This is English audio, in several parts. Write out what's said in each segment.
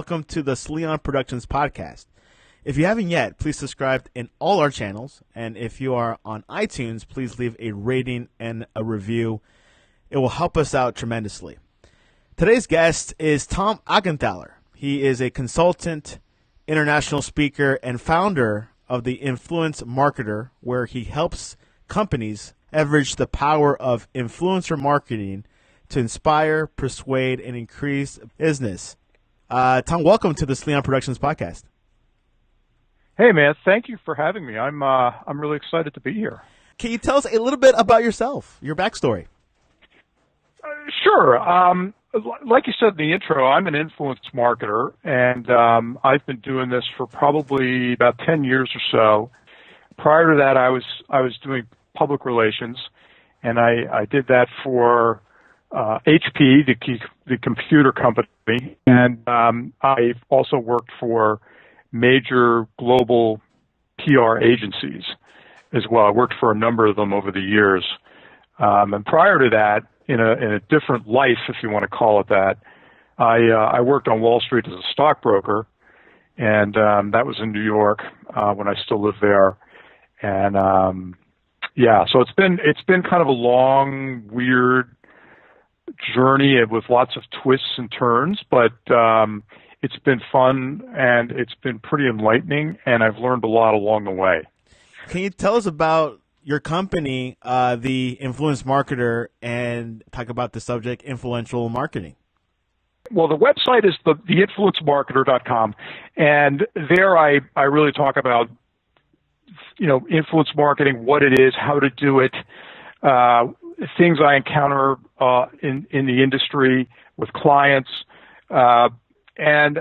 welcome to the Sleon Productions podcast. If you haven't yet, please subscribe in all our channels, and if you are on iTunes, please leave a rating and a review. It will help us out tremendously. Today's guest is Tom Augenthaler. He is a consultant, international speaker, and founder of the Influence Marketer, where he helps companies leverage the power of influencer marketing to inspire, persuade, and increase business. Tom, welcome to the Sleon Productions podcast. Hey, man, thank you for having me. I'm really excited to be here. Can you tell us a little bit about yourself, your backstory? Sure. Like you said in the intro, I'm an influence marketer, and I've been doing this for probably about 10 years or so. Prior to that, I was doing public relations, and I did that for HP, the computer company, and I've also worked for major global PR agencies as well. I worked for a number of them over the years. And prior to that, in a different life, if you want to call it that, I worked on Wall Street as a stockbroker, and that was in New York when I still lived there. And so it's been kind of a long, weird journey with lots of twists and turns, but it's been fun and it's been pretty enlightening, and I've learned a lot along the way. Can you tell us about your company, the Influence Marketer, and talk about the subject influential marketing? Well, the website is theinfluencemarketer.com, and there I really talk about influence marketing, what it is, how to do it, things I encounter in the industry with clients, and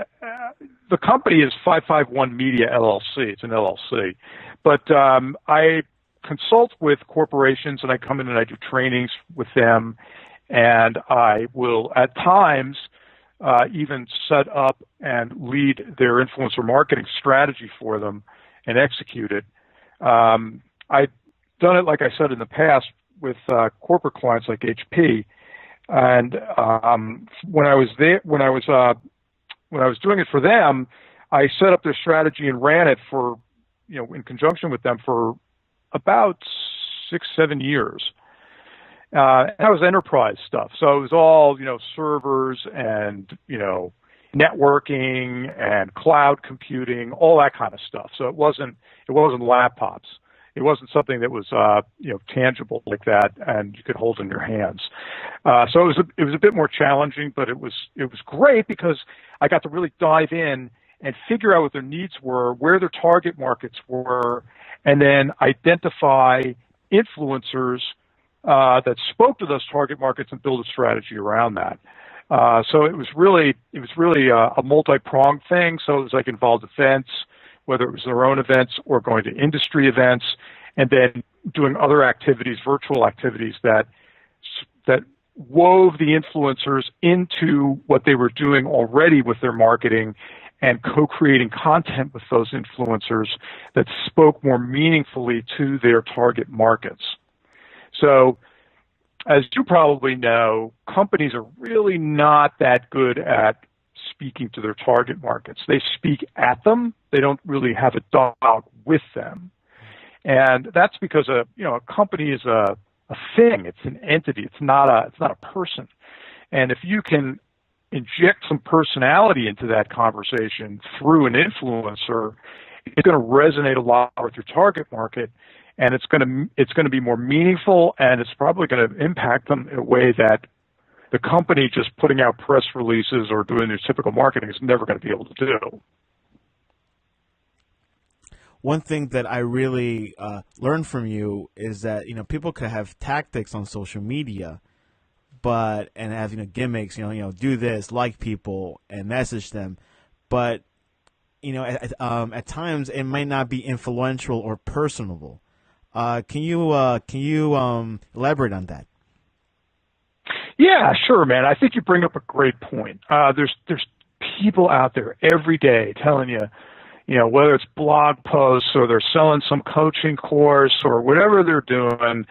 the company is 551 Media LLC. It's an LLC, but I consult with corporations, and I come in and I do trainings with them, and I will at times even set up and lead their influencer marketing strategy for them and execute it. I've done it, like I said, in the past with corporate clients like HP, and when I was doing it for them, I set up their strategy and ran it for, in conjunction with them for about 6-7 years. And that was enterprise stuff, so it was all servers and networking and cloud computing, all that kind of stuff. So it wasn't laptops. It wasn't something that was tangible like that and you could hold in your hands. So it was a bit more challenging, but it was great because I got to really dive in and figure out what their needs were, where their target markets were, and then identify influencers that spoke to those target markets and build a strategy around that. So it was really a multi-pronged thing. So it was like involved events, whether it was their own events or going to industry events, and then doing other activities, virtual activities that wove the influencers into what they were doing already with their marketing and co-creating content with those influencers that spoke more meaningfully to their target markets. So, as you probably know, companies are really not that good at speaking to their target markets. They speak at them. They don't really have a dialogue with them. And that's because a company is a thing. It's an entity. It's not a person. And if you can inject some personality into that conversation through an influencer, it's going to resonate a lot with your target market, and it's going to be more meaningful, and it's probably going to impact them in a way that the company just putting out press releases or doing their typical marketing is never going to be able to do. One thing that I really learned from you is that people could have tactics on social media, and have gimmicks, do this, like people, and message them, but at times it might not be influential or personable. Can you elaborate on that? Yeah, sure, man. I think you bring up a great point. There's people out there every day telling you, whether it's blog posts or they're selling some coaching course or whatever they're doing,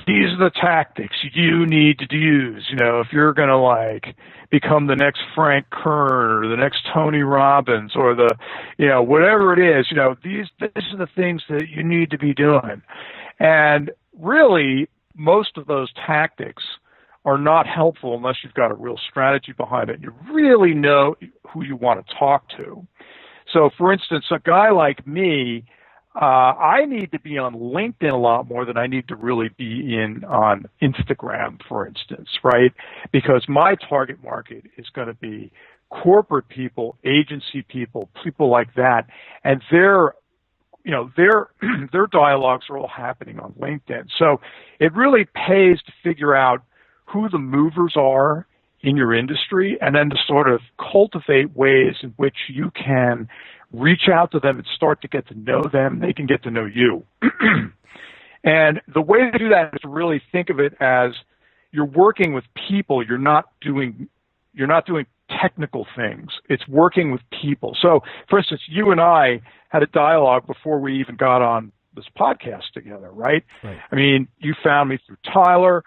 these are the tactics you need to use, if you're going to like become the next Frank Kern or the next Tony Robbins or the, whatever it is, these are the things that you need to be doing. And really, most of those tactics are not helpful unless you've got a real strategy behind it. You really know who you want to talk to. So, for instance, a guy like me, I need to be on LinkedIn a lot more than I need to really be on Instagram, for instance, right? Because my target market is going to be corporate people, agency people, people like that, and their dialogues are all happening on LinkedIn. So it really pays to figure out who the movers are in your industry and then to sort of cultivate ways in which you can reach out to them and start to get to know them. They can get to know you. And the way to do that is to really think of it as you're working with people. You're not doing technical things. It's working with people. So, for instance, you and I had a dialogue before we even got on this podcast together, right? I mean, you found me through Tyler,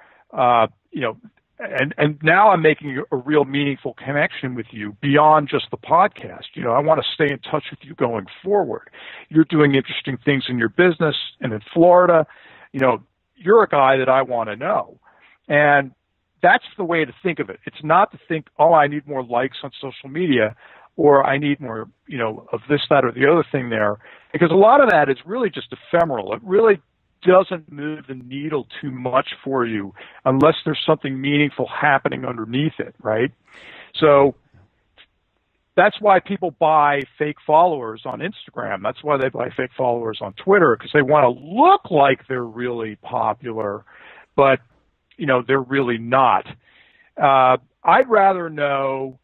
and now I'm making a real meaningful connection with you beyond just the podcast. I want to stay in touch with you going forward. You're doing interesting things in your business and in Florida. You're a guy that I want to know. And that's the way to think of it. It's not to think, oh, I need more likes on social media or I need more, of this, that, or the other thing there. Because a lot of that is really just ephemeral. It really doesn't move the needle too much for you unless there's something meaningful happening underneath it, right? So that's why people buy fake followers on Instagram. That's why they buy fake followers on Twitter, because they want to look like they're really popular, but, they're really not. I'd rather know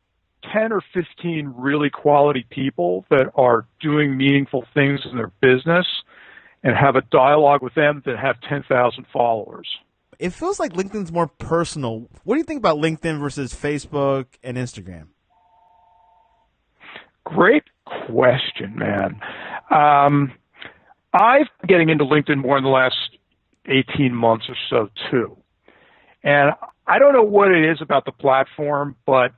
10 or 15 really quality people that are doing meaningful things in their business and have a dialogue with them that have 10,000 followers. It feels like LinkedIn's more personal. What do you think about LinkedIn versus Facebook and Instagram? Great question, man. I've been getting into LinkedIn more in the last 18 months or so, too. And I don't know what it is about the platform, but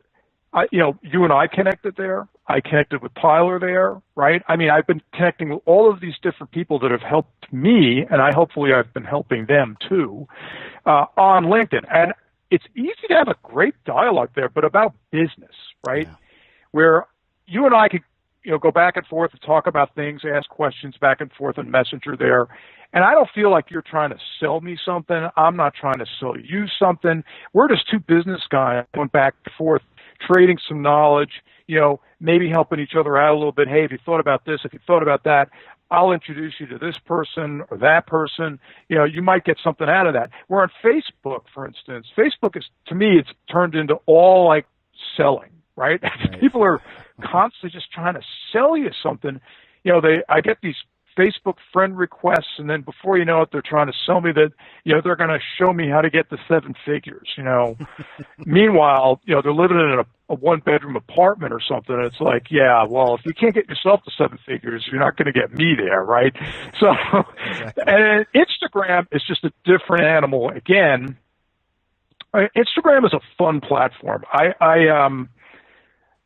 you and I connected there. I connected with Tyler there, right? I mean, I've been connecting with all of these different people that have helped me, and hopefully I've been helping them too, on LinkedIn. And it's easy to have a great dialogue there, but about business, right? Yeah. Where you and I could, go back and forth and talk about things, ask questions back and forth on Messenger there. And I don't feel like you're trying to sell me something. I'm not trying to sell you something. We're just two business guys going back and forth, trading some knowledge, maybe helping each other out a little bit. Hey, have you thought about this? If you thought about that, I'll introduce you to this person or that person. You might get something out of that. Where on Facebook, for instance, Facebook is, to me, it's turned into all like selling, right? People are constantly just trying to sell you something. I get these Facebook friend requests, and then before you know it, they're trying to sell me that, they're going to show me how to get to 7 figures, Meanwhile, they're living in a one-bedroom apartment or something, and it's like, yeah, well, if you can't get yourself to 7 figures, you're not going to get me there, right? So, and Instagram is just a different animal. Again, Instagram is a fun platform.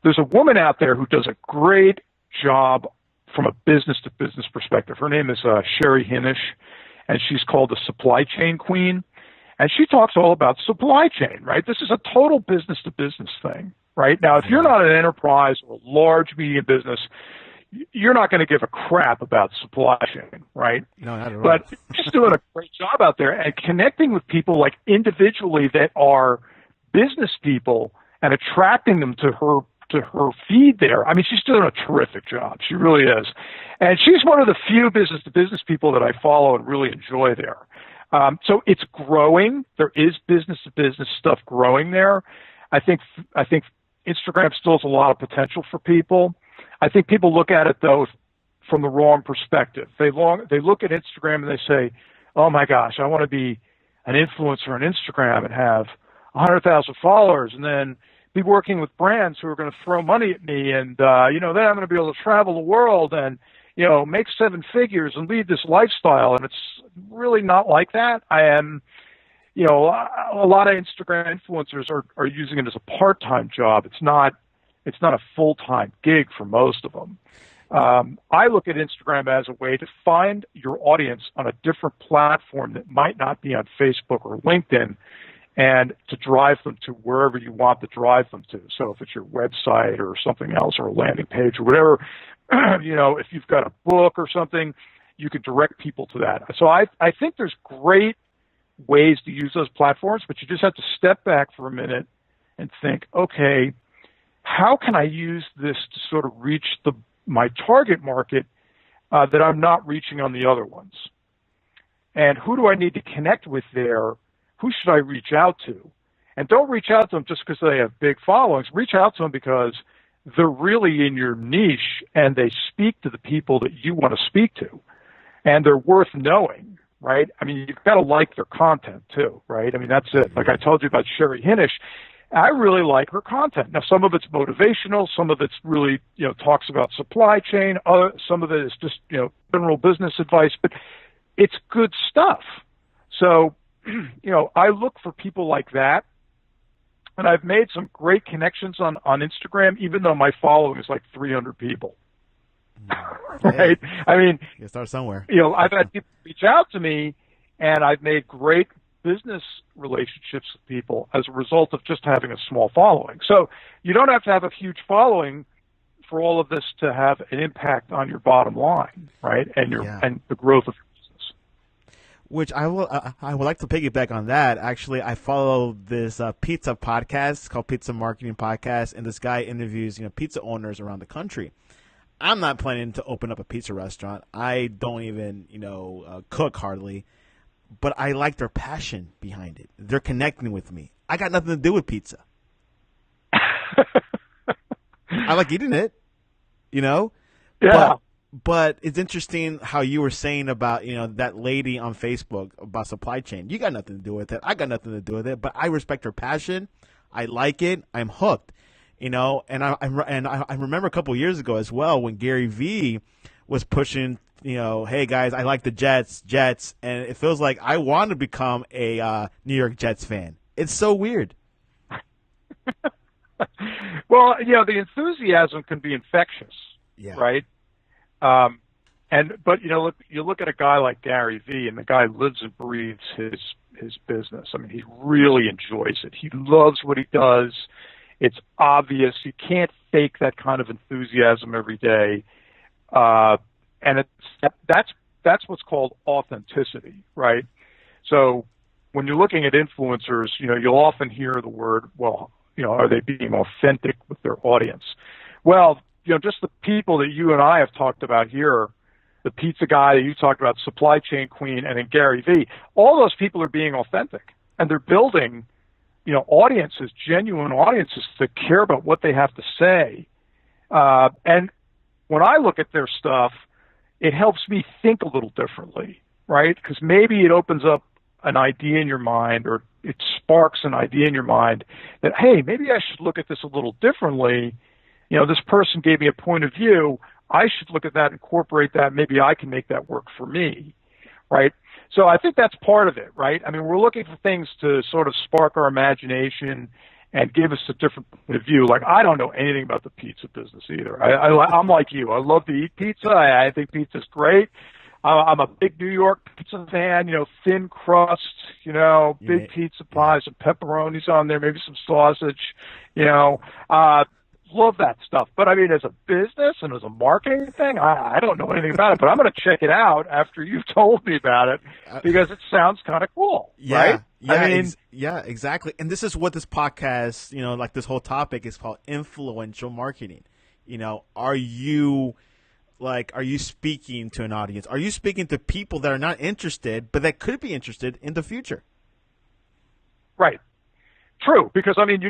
There's a woman out there who does a great job from a business-to-business perspective. Her name is Sherry Hinish, and she's called the Supply Chain Queen. And she talks all about supply chain, right? This is a total business-to-business thing, right? Now, if you're not an enterprise or a large medium business, you're not going to give a crap about supply chain, right? No, not at all. But she's doing a great job out there and connecting with people like individually that are business people and attracting them to her feed there. I mean, she's doing a terrific job. She really is. And she's one of the few business-to-business people that I follow and really enjoy there. So it's growing. There is business-to-business stuff growing there. I think Instagram still has a lot of potential for people. I think people look at it, though, from the wrong perspective. They look at Instagram and they say, oh, my gosh, I want to be an influencer on Instagram and have 100,000 followers and then be working with brands who are going to throw money at me, and then I'm going to be able to travel the world, and make seven figures and lead this lifestyle. And it's really not like that. A lot of Instagram influencers are using it as a part-time job. It's not a full-time gig for most of them. I look at Instagram as a way to find your audience on a different platform that might not be on Facebook or LinkedIn, and to drive them to wherever you want to drive them to. So if it's your website or something else or a landing page or whatever, if you've got a book or something, you can direct people to that. So I think there's great ways to use those platforms, but you just have to step back for a minute and think, okay, how can I use this to sort of reach my target market that I'm not reaching on the other ones? And who do I need to connect with there? Who should I reach out to? And don't reach out to them just because they have big followings. Reach out to them because they're really in your niche and they speak to the people that you want to speak to. And they're worth knowing, right? I mean, you've got to like their content too, right? I mean, that's it. Like I told you about Sherry Hinish, I really like her content. Now, some of it's motivational, some of it's really, talks about supply chain, some of it is just, general business advice, but it's good stuff. So, I look for people like that, and I've made some great connections on Instagram, even though my following is like 300 people. Right? Yeah. I mean, you start somewhere. I've had people reach out to me, and I've made great business relationships with people as a result of just having a small following. So you don't have to have a huge following for all of this to have an impact on your bottom line, right? And and the growth of your business. Which I would like to piggyback on that. Actually, I follow this pizza podcast called Pizza Marketing Podcast, and this guy interviews pizza owners around the country. I'm not planning to open up a pizza restaurant. I don't even cook hardly. But I like their passion behind it. They're connecting with me. I got nothing to do with pizza. I like eating it, Yeah. But it's interesting how you were saying about, that lady on Facebook about supply chain. You got nothing to do with it. I got nothing to do with it. But I respect her passion. I like it. I'm hooked. And I remember a couple of years ago as well when Gary Vee was pushing, hey guys, I like the Jets, and it feels like I want to become a New York Jets fan. It's so weird. Well, the enthusiasm can be infectious, right? But you look at a guy like Gary Vee, and the guy lives and breathes his business. I mean, he really enjoys it. He loves what he does. It's obvious. You can't fake that kind of enthusiasm every day. And that's what's called authenticity, right? So when you're looking at influencers, you'll often hear the word, well, are they being authentic with their audience? Well, just the people that you and I have talked about here, the pizza guy that you talked about, supply chain queen, and then Gary Vee, all those people are being authentic, and they're building, audiences, genuine audiences that care about what they have to say. And when I look at their stuff, it helps me think a little differently, right? Because maybe it opens up an idea in your mind, or it sparks an idea in your mind that, hey, maybe I should look at this a little differently. This person gave me a point of view. I should look at that, incorporate that. Maybe I can make that work for me, right? So I think that's part of it, right? I mean, we're looking for things to sort of spark our imagination and give us a different point of view. Like, I don't know anything about the pizza business either. I'm like you. I love to eat pizza. I think pizza's great. I'm a big New York pizza fan, thin crust, big pizza pies and pepperonis on there, maybe some sausage, love that stuff. But I mean, as a business and as a marketing thing, I don't know anything about it, but I'm going to check it out after you've told me about it because it sounds kind of cool, right? Yeah, I mean, exactly. And this is what this podcast, like this whole topic is called influential marketing. Are you speaking to an audience? Are you speaking to people that are not interested, but that could be interested in the future? Right. True, because I mean,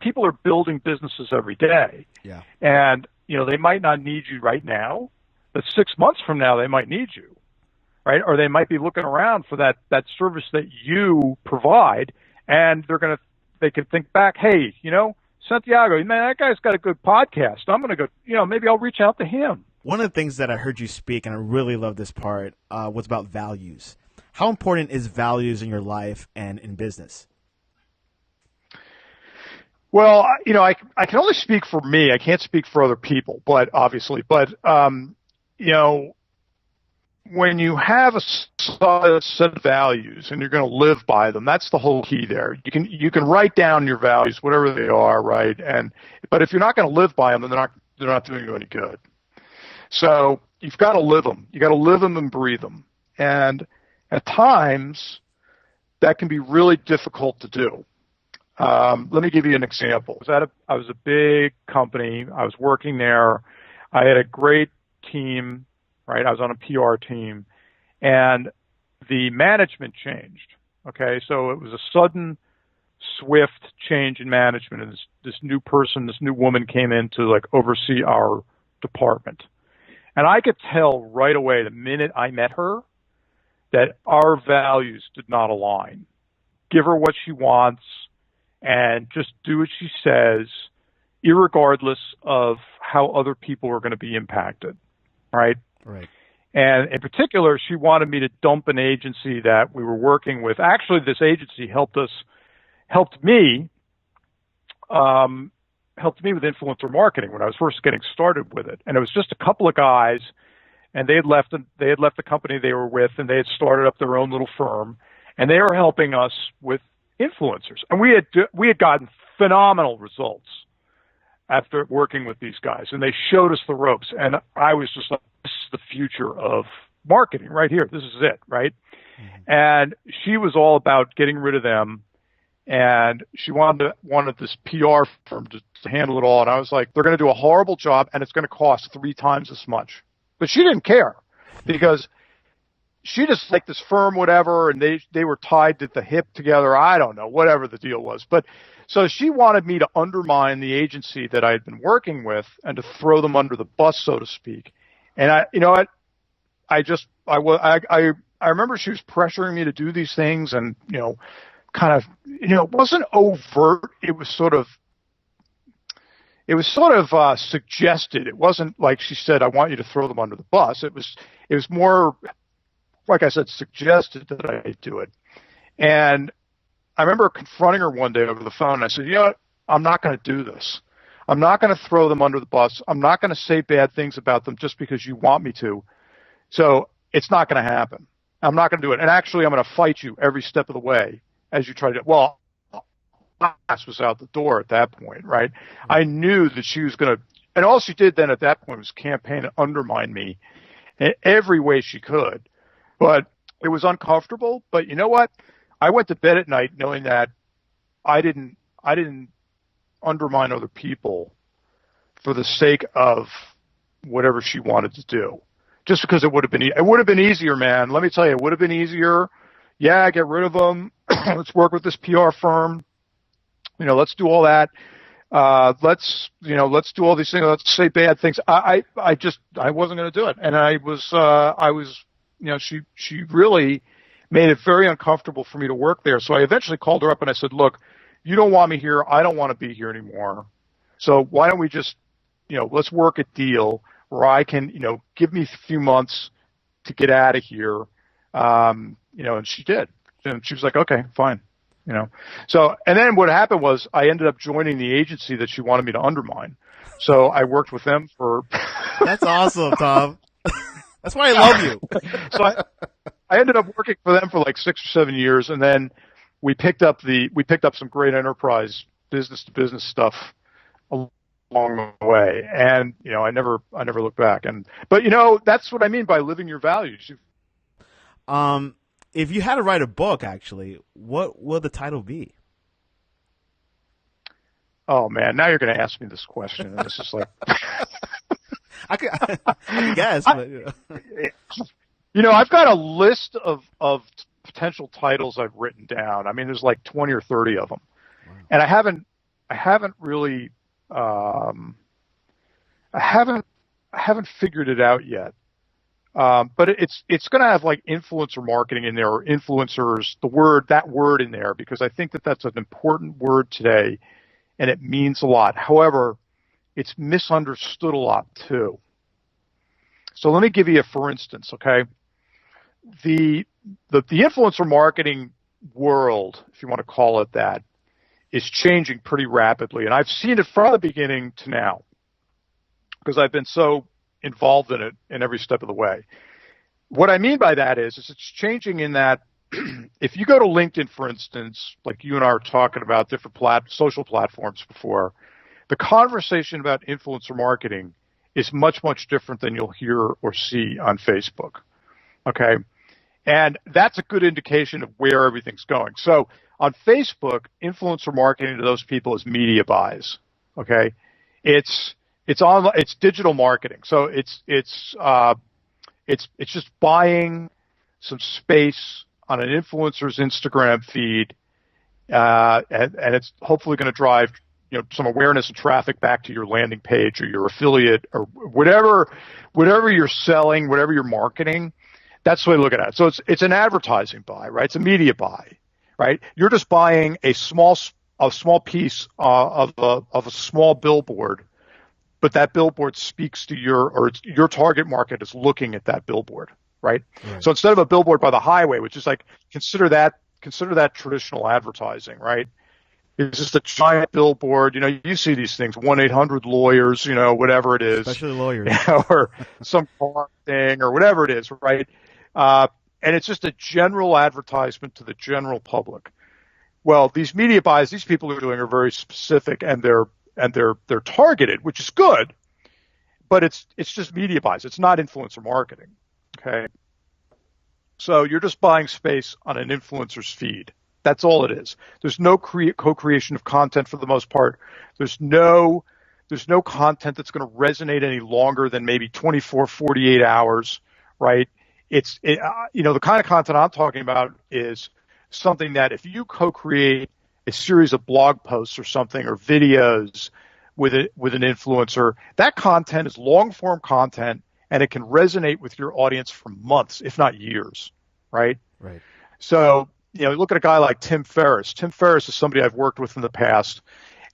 people are building businesses every day. Yeah. And, they might not need you right now, but 6 months from now, they might need you, right? Or they might be looking around for that service that you provide, and they can think back, hey, Santiago, man, that guy's got a good podcast. I'm going to go, maybe I'll reach out to him. One of the things that I heard you speak, and I really love this part, was about values. How important is values in your life and in business? Well, I can only speak for me. I can't speak for other people, but you know, when you have a solid set of values and you're going to live by them, that's the whole key there. You can write down your values, whatever they are, right? But if you're not going to live by them, then they're not doing you any good. So you've got to live them. You got to live them and breathe them. And at times, that can be really difficult to do. Let me give you an example. I was a big company. I was working there. I had a great team, right? I was on a PR team, and the management changed. Okay, so it was a sudden, swift change in management, and this new woman came in to like oversee our department. And I could tell right away the minute I met her that our values did not align. Give her what she wants and just do what she says, irregardless of how other people are going to be impacted, right? Right. And in particular, she wanted me to dump an agency that we were working with. Actually, this agency helped me with influencer marketing when I was first getting started with it. And it was just a couple of guys, and they had left the company they were with, and they had started up their own little firm, and they were helping us with influencers. And we had gotten phenomenal results after working with these guys, and they showed us the ropes. And I was just like, this is the future of marketing right here. This is it, right? Mm-hmm. And she was all about getting rid of them. And she wanted this PR firm to handle it all. And I was like, they're going to do a horrible job, and it's going to cost 3 times as much. But she didn't care because she just liked this firm, whatever, and they were tied at the hip together. I don't know, whatever the deal was. But so she wanted me to undermine the agency that I had been working with and to throw them under the bus, so to speak. And I remember she was pressuring me to do these things, and kind of, it wasn't overt. It was sort of suggested. It wasn't like she said, "I want you to throw them under the bus." It was more, like I said, suggested that I do it. And I remember confronting her one day over the phone. And I said, what? I'm not going to do this. I'm not going to throw them under the bus. I'm not going to say bad things about them just because you want me to. So it's not going to happen. I'm not going to do it. And actually, I'm going to fight you every step of the way as you try to. Well, class was out the door at that point, right? I knew that she was going to, and all she did then at that point was campaign to undermine me in every way she could. But it was uncomfortable. But you know what? I went to bed at night knowing that I didn't undermine other people for the sake of whatever she wanted to do. Just because it would have been easier, man. Let me tell you, it would have been easier. Yeah, get rid of them. Let's work with this PR firm. Let's do all that. Let's do all these things. Let's say bad things. I wasn't going to do it. And I was, she really made it very uncomfortable for me to work there. So I eventually called her up and I said, look, you don't want me here. I don't want to be here anymore. So why don't we just, let's work a deal where I can, give me a few months to get out of here. And she did. And she was like, okay, fine. So, and then what happened was I ended up joining the agency that she wanted me to undermine. So I worked with them for. That's awesome, Tom. That's why I love you. So I ended up working for them for like 6 or 7 years, and then we picked up some great enterprise business to business stuff along the way. And, I never looked back. But that's what I mean by living your values. If you had to write a book, actually, what would the title be? Oh man, now you're going to ask me this question, and this is like, I could guess, but I've got a list of potential titles I've written down. I mean, there's like 20 or 30 of them, wow. And I haven't really, I haven't figured it out yet. But it's going to have like influencer marketing in there, or influencers, that word in there, because I think that that's an important word today, and it means a lot. However, it's misunderstood a lot too. So let me give you a for instance, okay? The influencer marketing world, if you want to call it that, is changing pretty rapidly. And I've seen it from the beginning to now because I've been so involved in it in every step of the way. What I mean by that is it's changing in that if you go to LinkedIn, for instance, like you and I were talking about different social platforms before, the conversation about influencer marketing is much, much different than you'll hear or see on Facebook. Okay? And that's a good indication of where everything's going. So on Facebook, influencer marketing to those people is media buys. Okay? It's digital marketing. So it's just buying some space on an influencer's Instagram feed, and it's hopefully going to drive some awareness and traffic back to your landing page or your affiliate or whatever you're selling, whatever you're marketing. That's the way to look at it. So it's an advertising buy, right? It's a media buy, right? You're just buying a small piece of a small billboard, but that billboard speaks to your target market is looking at that billboard, right? So instead of a billboard by the highway, which is like consider that traditional advertising, right? It's just a giant billboard. You see these things, 1-800-lawyers, whatever it is. Especially lawyers. Or some car thing or whatever it is, right? And it's just a general advertisement to the general public. Well, these media buys, these people are doing are very specific and they're targeted, which is good, but it's just media buys. It's not influencer marketing. Okay. So you're just buying space on an influencer's feed. That's all it is. There's no co-creation of content for the most part. There's no content that's going to resonate any longer than maybe 24, 48 hours, right? The kind of content I'm talking about is something that if you co-create a series of blog posts or something or videos with an influencer, that content is long-form content and it can resonate with your audience for months, if not years, right? Right. So, look at a guy like Tim Ferriss. Tim Ferriss is somebody I've worked with in the past.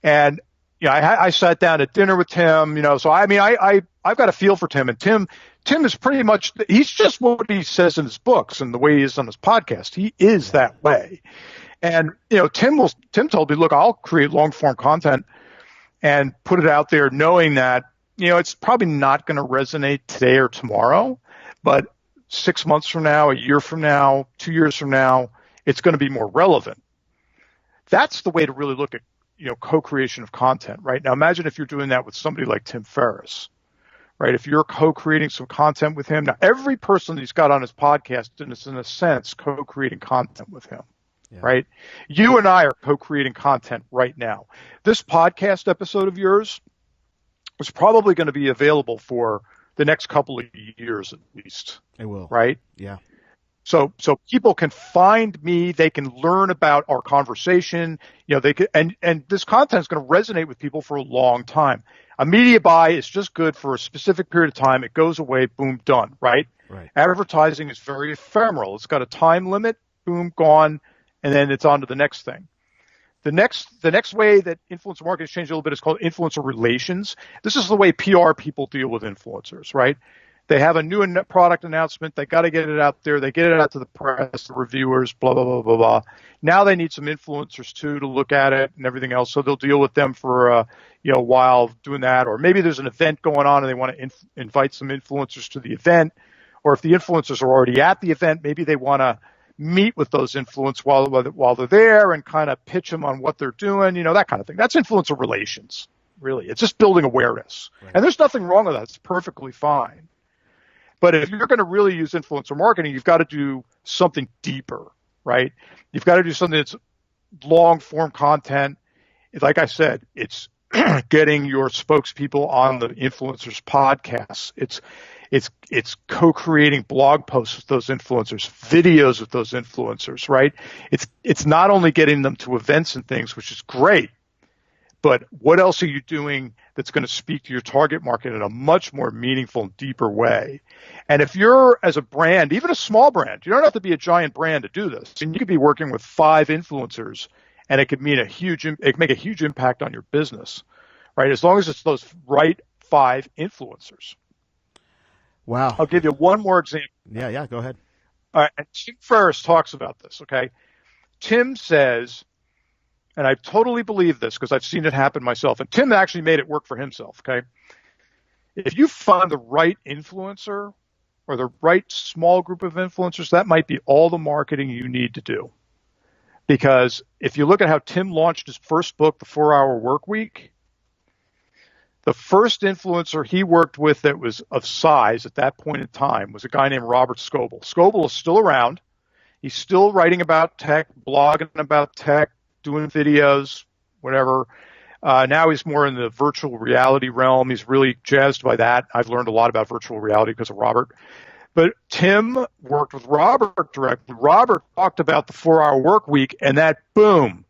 And, I sat down at dinner with Tim, so I've got a feel for Tim. And Tim is pretty much, he's just what he says in his books and the way he is on his podcast. He is that way. And, Tim told me, look, I'll create long form content and put it out there knowing that, it's probably not going to resonate today or tomorrow, but 6 months from now, a year from now, 2 years from now, it's going to be more relevant. That's the way to really look at, co-creation of content, right? Now imagine if you're doing that with somebody like Tim Ferriss, right? If you're co-creating some content with him, now every person that he's got on his podcast is in a sense co-creating content with him, right? You and I are co-creating content right now. This podcast episode of yours is probably going to be available for the next couple of years at least. It will. Right? Yeah. So people can find me, they can learn about our conversation, they can, and this content is going to resonate with people for a long time. A media buy is just good for a specific period of time. It goes away, boom, done, right? Right. Advertising is very ephemeral. It's got a time limit, boom, gone, and then it's on to the next thing. The next way that influencer marketing has changed a little bit is called influencer relations. This is the way PR people deal with influencers, right? They have a new product announcement. They got to get it out there. They get it out to the press, the reviewers, blah, blah, blah, blah, blah. Now they need some influencers too to look at it and everything else. So they'll deal with them for a while doing that. Or maybe there's an event going on and they want to invite some influencers to the event. Or if the influencers are already at the event, maybe they want to meet with those influencers while they're there and kind of pitch them on what they're doing, that kind of thing. That's influencer relations, really. It's just building awareness. Right. And there's nothing wrong with that. It's perfectly fine. But if you're going to really use influencer marketing, you've got to do something deeper, right? You've got to do something that's long form content. Like I said, it's getting your spokespeople on the influencers podcasts. It's co-creating blog posts with those influencers, videos with those influencers, right? It's not only getting them to events and things, which is great, but what else are you doing that's going to speak to your target market in a much more meaningful and deeper way? And if you're, as a brand, even a small brand, you don't have to be a giant brand to do this. And you could be working with 5 influencers, and it could mean it could make a huge impact on your business, right? As long as it's those right 5 influencers. Wow. I'll give you one more example. Yeah, go ahead. All right, and Tim Ferriss talks about this, okay? Tim says, and I totally believe this because I've seen it happen myself, and Tim actually made it work for himself, okay? If you find the right influencer or the right small group of influencers, that might be all the marketing you need to do. Because if you look at how Tim launched his first book, The 4-Hour Workweek, the first influencer he worked with that was of size at that point in time was a guy named Robert Scoble. Scoble is still around. He's still writing about tech, blogging about tech, doing videos, whatever. Now he's more in the virtual reality realm. He's really jazzed by that. I've learned a lot about virtual reality because of Robert. But Tim worked with Robert directly. Robert talked about the 4-Hour Workweek, and that, boom,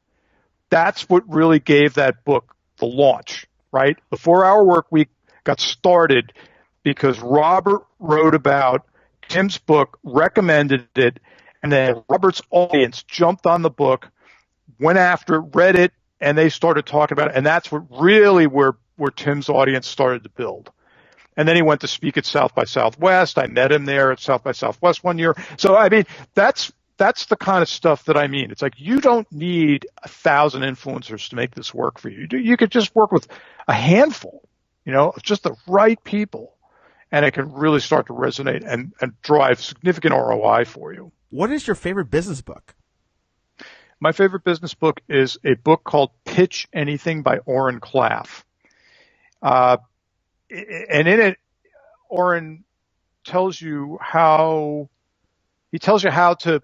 that's what really gave that book the launch, right? The 4-Hour Workweek got started because Robert wrote about Tim's book, recommended it, and then Robert's audience jumped on the book, went after it, read it, and they started talking about it. And that's what really where Tim's audience started to build. And then he went to speak at South by Southwest. I met him there at South by Southwest one year. So, I mean, that's the kind of stuff that I mean. It's like you don't need 1,000 influencers to make this work for you. You could just work with a handful, of just the right people, and it can really start to resonate and drive significant ROI for you. What is your favorite business book? My favorite business book is a book called Pitch Anything by Oren Klaff. And in it, Oren tells you how to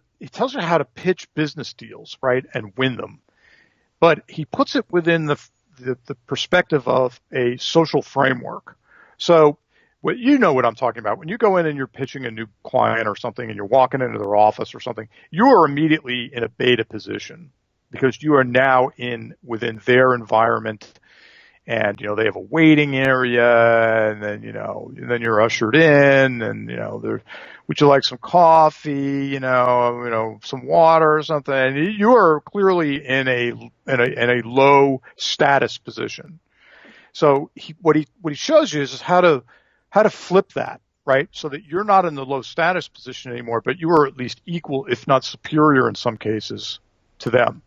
pitch business deals, right, and win them. But he puts it within the perspective of a social framework. So what I'm talking about. When you go in and you're pitching a new client or something and you're walking into their office or something, you are immediately in a beta position because you are now within their environment. And, they have a waiting area, and then, and then you're ushered in, and, would you like some coffee, some water or something? And you are clearly in a low status position. So what he shows you is how to flip that, right? So that you're not in the low status position anymore, but you are at least equal, if not superior in some cases, to them.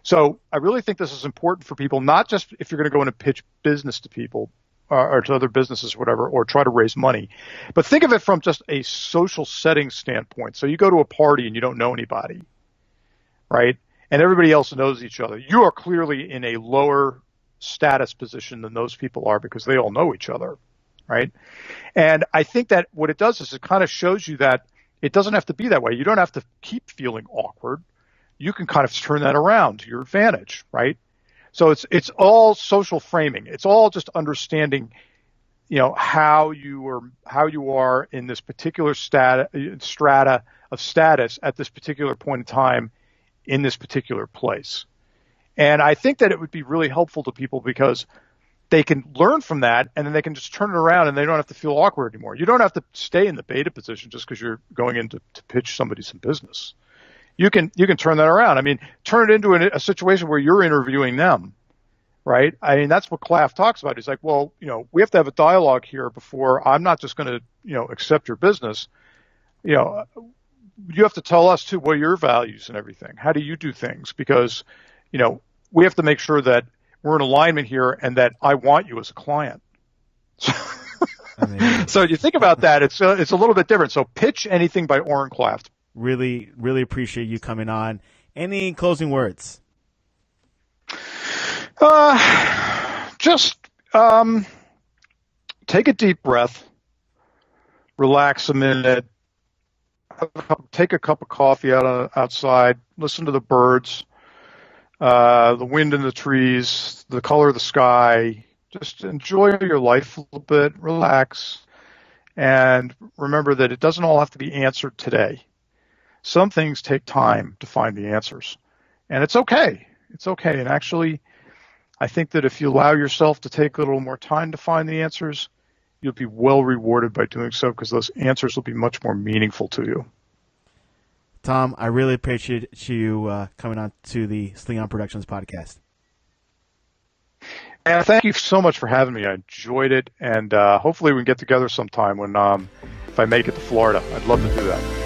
So I really think this is important for people, not just if you're going to go in and pitch business to people or to other businesses or whatever, or try to raise money, but think of it from just a social setting standpoint. So you go to a party and you don't know anybody, right? And everybody else knows each other. You are clearly in a lower status position than those people are because they all know each other, right? And I think that what it does is it kind of shows you that it doesn't have to be that way. You don't have to keep feeling awkward. You can kind of turn that around to your advantage, right? So it's all social framing. It's all just understanding, how you are in this particular strata of status at this particular point in time in this particular place. And I think that it would be really helpful to people because they can learn from that and then they can just turn it around and they don't have to feel awkward anymore. You don't have to stay in the beta position just because you're going in to pitch somebody some business. You can turn that around. I mean, turn it into a situation where you're interviewing them, right? I mean, that's what Klaff talks about. He's like, well, we have to have a dialogue here before I'm not just going to, accept your business. You have to tell us too, what are your values and everything? How do you do things? Because, we have to make sure that we're in alignment here and that I want you as a client. So you think about that, it's a little bit different. So Pitch Anything by Oren Klaff. Really, really appreciate you coming on. Any closing words? Just take a deep breath, relax a minute, take a cup of coffee outside, listen to the birds, the wind in the trees, the color of the sky. Just enjoy your life a little bit, relax, and remember that it doesn't all have to be answered today. Some things take time to find the answers, and it's okay. It's okay. And actually, I think that if you allow yourself to take a little more time to find the answers, you'll be well rewarded by doing so because those answers will be much more meaningful to you. Tom, I really appreciate you coming on to the Sling On Productions podcast. And thank you so much for having me. I enjoyed it, and hopefully we can get together sometime when if I make it to Florida. I'd love to do that.